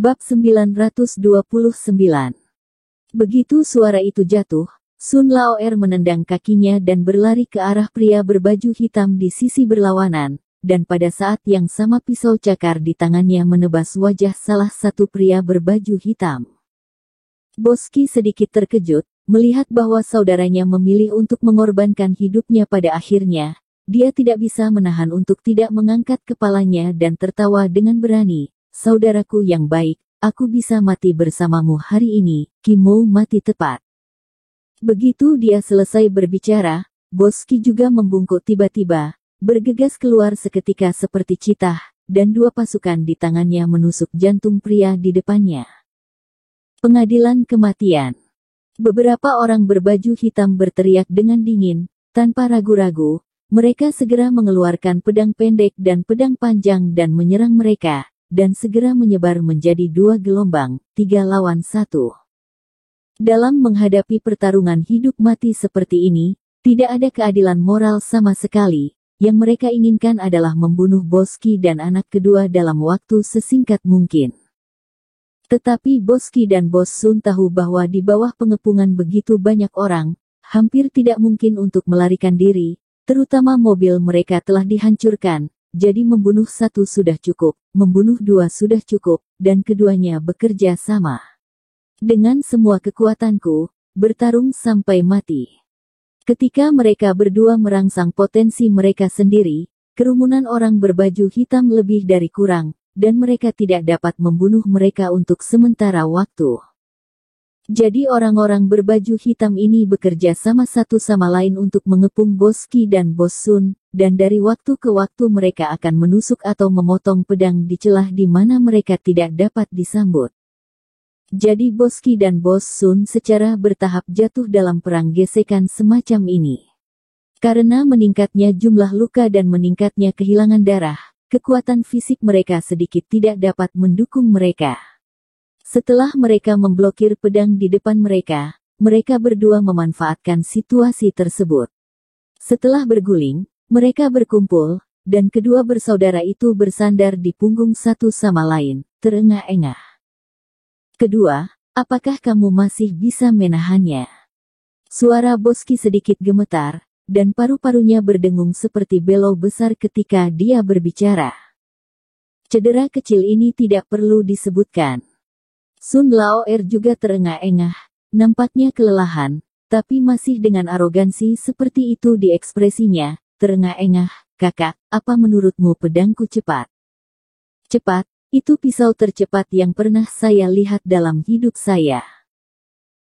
Bab 929. Begitu suara itu jatuh, Sun Laoer menendang kakinya dan berlari ke arah pria berbaju hitam di sisi berlawanan, dan pada saat yang sama pisau cakar di tangannya menebas wajah salah satu pria berbaju hitam. Boski sedikit terkejut, melihat bahwa saudaranya memilih untuk mengorbankan hidupnya pada akhirnya. Dia tidak bisa menahan untuk tidak mengangkat kepalanya dan tertawa dengan berani. Saudaraku yang baik, aku bisa mati bersamamu hari ini, Kimo mati tepat. Begitu dia selesai berbicara, Boski juga membungkuk tiba-tiba, bergegas keluar seketika seperti citah, dan dua pasukan di tangannya menusuk jantung pria di depannya. Pengadilan kematian. Beberapa orang berbaju hitam berteriak dengan dingin, tanpa ragu-ragu, mereka segera mengeluarkan pedang pendek dan pedang panjang dan menyerang mereka. Dan segera menyebar menjadi dua gelombang, 3 lawan 1. Dalam menghadapi pertarungan hidup mati seperti ini, tidak ada keadilan moral sama sekali. Yang mereka inginkan adalah membunuh Boski dan anak kedua dalam waktu sesingkat mungkin. Tetapi Boski dan Bos Sun tahu bahwa di bawah pengepungan begitu banyak orang, hampir tidak mungkin untuk melarikan diri, terutama mobil mereka telah dihancurkan. Jadi membunuh satu sudah cukup, membunuh dua sudah cukup, dan keduanya bekerja sama. Dengan semua kekuatanku, bertarung sampai mati. Ketika mereka berdua merangsang potensi mereka sendiri, kerumunan orang berbaju hitam lebih dari kurang, dan mereka tidak dapat membunuh mereka untuk sementara waktu. Jadi orang-orang berbaju hitam ini bekerja sama satu sama lain untuk mengepung Boski dan Bos Sun, dan dari waktu ke waktu mereka akan menusuk atau memotong pedang di celah di mana mereka tidak dapat disambut. Jadi Boski dan Bos Sun secara bertahap jatuh dalam perang gesekan semacam ini. Karena meningkatnya jumlah luka dan meningkatnya kehilangan darah, kekuatan fisik mereka sedikit tidak dapat mendukung mereka. Setelah mereka memblokir pedang di depan mereka, mereka berdua memanfaatkan situasi tersebut. Setelah berguling, mereka berkumpul, dan kedua bersaudara itu bersandar di punggung satu sama lain, terengah-engah. Kedua, apakah kamu masih bisa menahannya? Suara Boski sedikit gemetar, dan paru-parunya berdengung seperti belau besar ketika dia berbicara. Cedera kecil ini tidak perlu disebutkan. Sun Laoer juga terengah-engah, nampaknya kelelahan, tapi masih dengan arogansi seperti itu di ekspresinya, terengah-engah, kakak, apa menurutmu pedangku cepat? Cepat, itu pisau tercepat yang pernah saya lihat dalam hidup saya.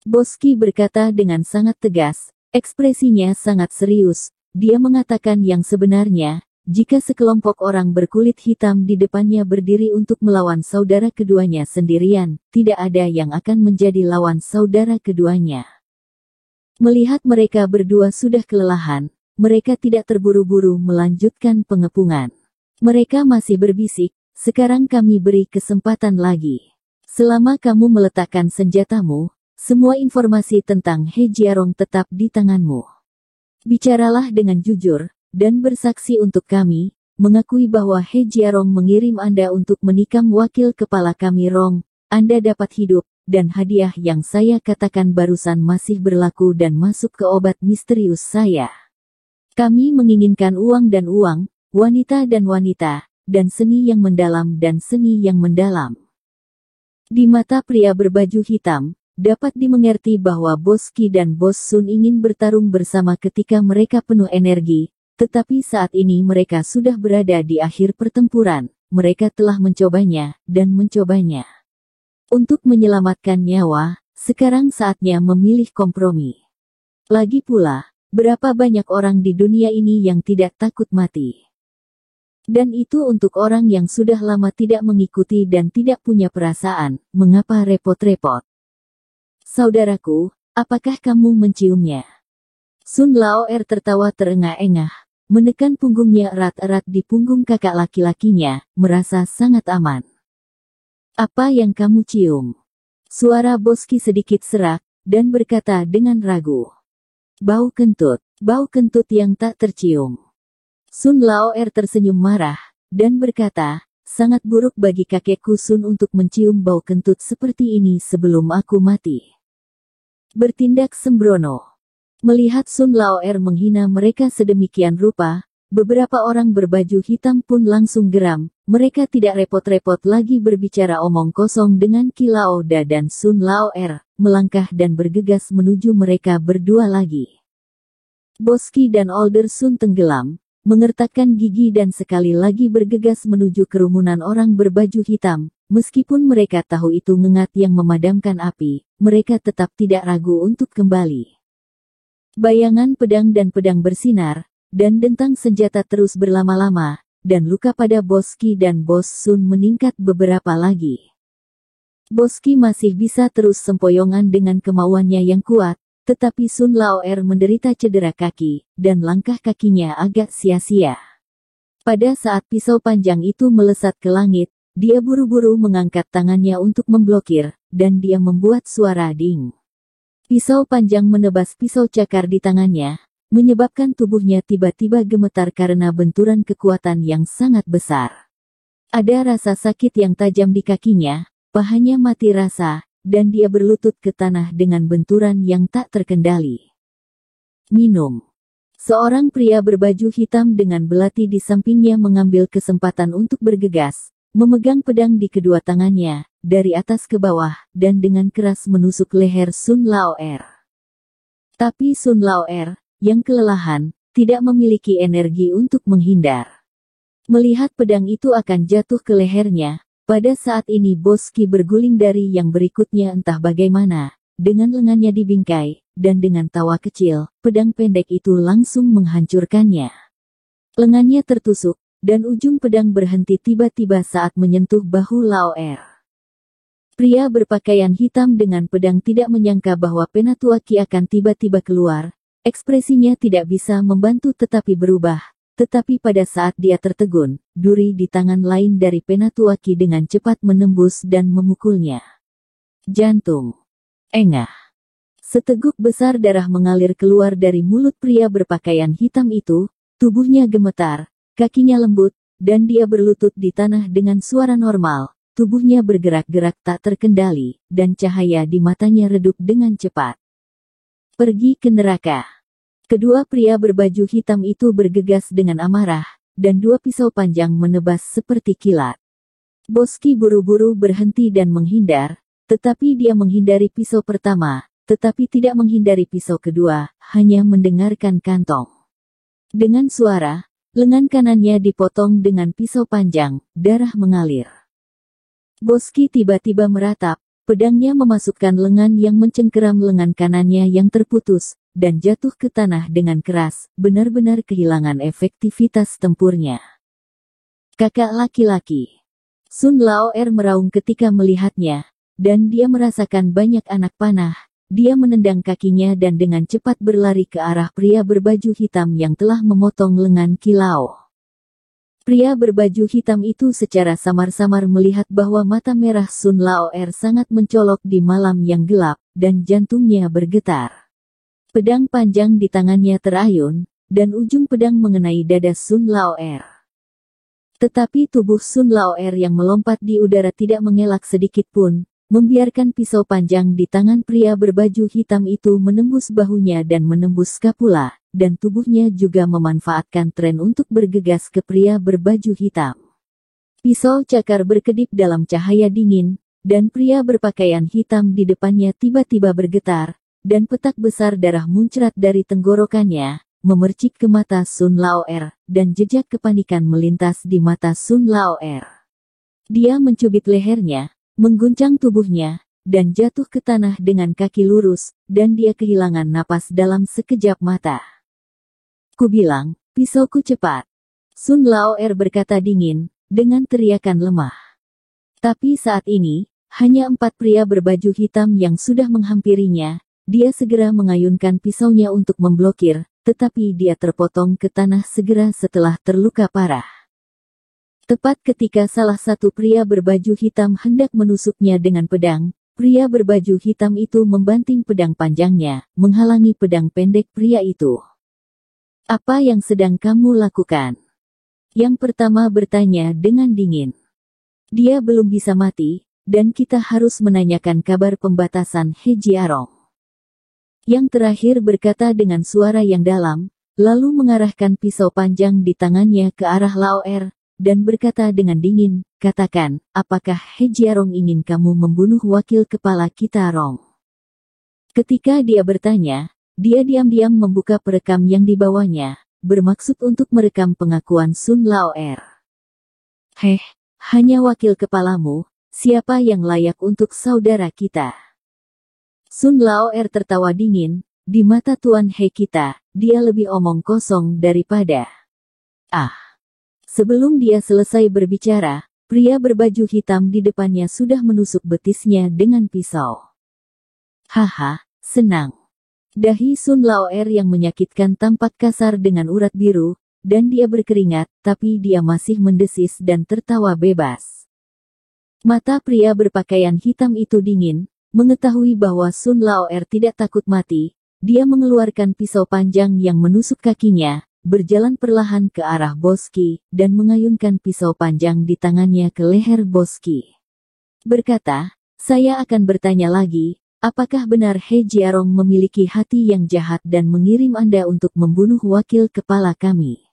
Boski berkata dengan sangat tegas, ekspresinya sangat serius, dia mengatakan yang sebenarnya. Jika sekelompok orang berkulit hitam di depannya berdiri untuk melawan saudara keduanya sendirian, tidak ada yang akan menjadi lawan saudara keduanya. Melihat mereka berdua sudah kelelahan, mereka tidak terburu-buru melanjutkan pengepungan. Mereka masih berbisik, sekarang kami beri kesempatan lagi. Selama kamu meletakkan senjatamu, semua informasi tentang He Jiarong tetap di tanganmu. Bicaralah dengan jujur, dan bersaksi untuk kami, mengakui bahwa He Jiarong mengirim Anda untuk menikam wakil kepala kami Rong, Anda dapat hidup, dan hadiah yang saya katakan barusan masih berlaku dan masuk ke obat misterius saya. Kami menginginkan uang, wanita dan wanita, dan seni yang mendalam dan seni yang mendalam. Di mata pria berbaju hitam, dapat dimengerti bahwa Boski dan Bos Sun ingin bertarung bersama ketika mereka penuh energi. Tetapi saat ini mereka sudah berada di akhir pertempuran, mereka telah mencobanya, dan mencobanya. Untuk menyelamatkan nyawa, sekarang saatnya memilih kompromi. Lagi pula, berapa banyak orang di dunia ini yang tidak takut mati? Dan itu untuk orang yang sudah lama tidak mengikuti dan tidak punya perasaan, mengapa repot-repot? Saudaraku, apakah kamu menciumnya? Sun Laoer tertawa terengah-engah. Menekan punggungnya erat-erat di punggung kakak laki-lakinya, merasa sangat aman. Apa yang kamu cium? Suara Boski sedikit serak, dan berkata dengan ragu. Bau kentut yang tak tercium. Sun Laoer tersenyum marah, dan berkata, sangat buruk bagi kakekku Sun untuk mencium bau kentut seperti ini sebelum aku mati. Bertindak sembrono. Melihat Sun Laoer menghina mereka sedemikian rupa, beberapa orang berbaju hitam pun langsung geram. Mereka tidak repot-repot lagi berbicara omong kosong dengan Qi Laoda dan Sun Laoer, melangkah dan bergegas menuju mereka berdua lagi. Boski dan Older Sun tenggelam, mengertakkan gigi dan sekali lagi bergegas menuju kerumunan orang berbaju hitam. Meskipun mereka tahu itu ngengat yang memadamkan api, mereka tetap tidak ragu untuk kembali. Bayangan pedang dan pedang bersinar, dan dentang senjata terus berlama-lama, dan luka pada Boski dan Bos Sun meningkat beberapa lagi. Boski masih bisa terus sempoyongan dengan kemauannya yang kuat, tetapi Sun Laoer menderita cedera kaki, dan langkah kakinya agak sia-sia. Pada saat pisau panjang itu melesat ke langit, dia buru-buru mengangkat tangannya untuk memblokir, dan dia membuat suara ding. Pisau panjang menebas pisau cakar di tangannya, menyebabkan tubuhnya tiba-tiba gemetar karena benturan kekuatan yang sangat besar. Ada rasa sakit yang tajam di kakinya, pahanya mati rasa, dan dia berlutut ke tanah dengan benturan yang tak terkendali. Minum. Seorang pria berbaju hitam dengan belati di sampingnya mengambil kesempatan untuk bergegas, memegang pedang di kedua tangannya, dari atas ke bawah, dan dengan keras menusuk leher Sun Laoer. Tapi Sun Laoer, yang kelelahan, tidak memiliki energi untuk menghindar. Melihat pedang itu akan jatuh ke lehernya, pada saat ini Boski berguling dari yang berikutnya entah bagaimana, dengan lengannya dibingkai, dan dengan tawa kecil, pedang pendek itu langsung menghancurkannya. Lengannya tertusuk, dan ujung pedang berhenti tiba-tiba saat menyentuh bahu Laoer. Pria berpakaian hitam dengan pedang tidak menyangka bahwa Penatua Qi akan tiba-tiba keluar. Ekspresinya tidak bisa membantu tetapi berubah. Tetapi pada saat dia tertegun, duri di tangan lain dari Penatua Qi dengan cepat menembus dan memukulnya. Jantung. Engah. Seteguk besar darah mengalir keluar dari mulut pria berpakaian hitam itu, tubuhnya gemetar. Kakinya lembut, dan dia berlutut di tanah dengan suara normal, tubuhnya bergerak-gerak tak terkendali, dan cahaya di matanya redup dengan cepat. Pergi ke neraka. Kedua pria berbaju hitam itu bergegas dengan amarah, dan dua pisau panjang menebas seperti kilat. Boski buru-buru berhenti dan menghindar, tetapi dia menghindari pisau pertama, tetapi tidak menghindari pisau kedua, hanya mendengarkan kantong. Dengan suara, lengan kanannya dipotong dengan pisau panjang, darah mengalir. Boski tiba-tiba meratap, pedangnya memasukkan lengan yang mencengkeram lengan kanannya yang terputus, dan jatuh ke tanah dengan keras, benar-benar kehilangan efektivitas tempurnya. Kakak laki-laki. Sun Laoer meraung ketika melihatnya, dan dia merasakan banyak anak panah. Dia menendang kakinya dan dengan cepat berlari ke arah pria berbaju hitam yang telah memotong lengan Qi Lao. Pria berbaju hitam itu secara samar-samar melihat bahwa mata merah Sun Laoer sangat mencolok di malam yang gelap, dan jantungnya bergetar. Pedang panjang di tangannya terayun, dan ujung pedang mengenai dada Sun Laoer. Tetapi tubuh Sun Laoer yang melompat di udara tidak mengelak sedikit pun, membiarkan pisau panjang di tangan pria berbaju hitam itu menembus bahunya dan menembus skapula, dan tubuhnya juga memanfaatkan tren untuk bergegas ke pria berbaju hitam. Pisau cakar berkedip dalam cahaya dingin, dan pria berpakaian hitam di depannya tiba-tiba bergetar, dan petak besar darah muncrat dari tenggorokannya, memercik ke mata Sun Laoer, dan jejak kepanikan melintas di mata Sun Laoer. Dia mencubit lehernya, mengguncang tubuhnya, dan jatuh ke tanah dengan kaki lurus, dan dia kehilangan napas dalam sekejap mata. Kubilang, pisauku cepat. Sun Laoer berkata dingin, dengan teriakan lemah. Tapi saat ini, hanya 4 pria berbaju hitam yang sudah menghampirinya, dia segera mengayunkan pisaunya untuk memblokir, tetapi dia terpotong ke tanah segera setelah terluka parah. Tepat ketika salah satu pria berbaju hitam hendak menusuknya dengan pedang, pria berbaju hitam itu membanting pedang panjangnya, menghalangi pedang pendek pria itu. Apa yang sedang kamu lakukan? Yang pertama bertanya dengan dingin. Dia belum bisa mati, dan kita harus menanyakan kabar pembatasan He Jiarong. Yang terakhir berkata dengan suara yang dalam, lalu mengarahkan pisau panjang di tangannya ke arah Lao Er, dan berkata dengan dingin, katakan, apakah He Jiarong ingin kamu membunuh wakil kepala kita Rong? Ketika dia bertanya, dia diam-diam membuka perekam yang dibawanya, bermaksud untuk merekam pengakuan Sun Lao Er. Hanya wakil kepalamu, siapa yang layak untuk saudara kita? Sun Lao Er tertawa dingin, di mata Tuan He kita, dia lebih omong kosong daripada. Sebelum dia selesai berbicara, pria berbaju hitam di depannya sudah menusuk betisnya dengan pisau. Haha, senang. Dahi Sun Lao Er yang menyakitkan tampak kasar dengan urat biru, dan dia berkeringat, tapi dia masih mendesis dan tertawa bebas. Mata pria berpakaian hitam itu dingin, mengetahui bahwa Sun Lao Er tidak takut mati, dia mengeluarkan pisau panjang yang menusuk kakinya, berjalan perlahan ke arah Boski, dan mengayunkan pisau panjang di tangannya ke leher Boski. Berkata, saya akan bertanya lagi, apakah benar He Jiarong memiliki hati yang jahat dan mengirim Anda untuk membunuh wakil kepala kami?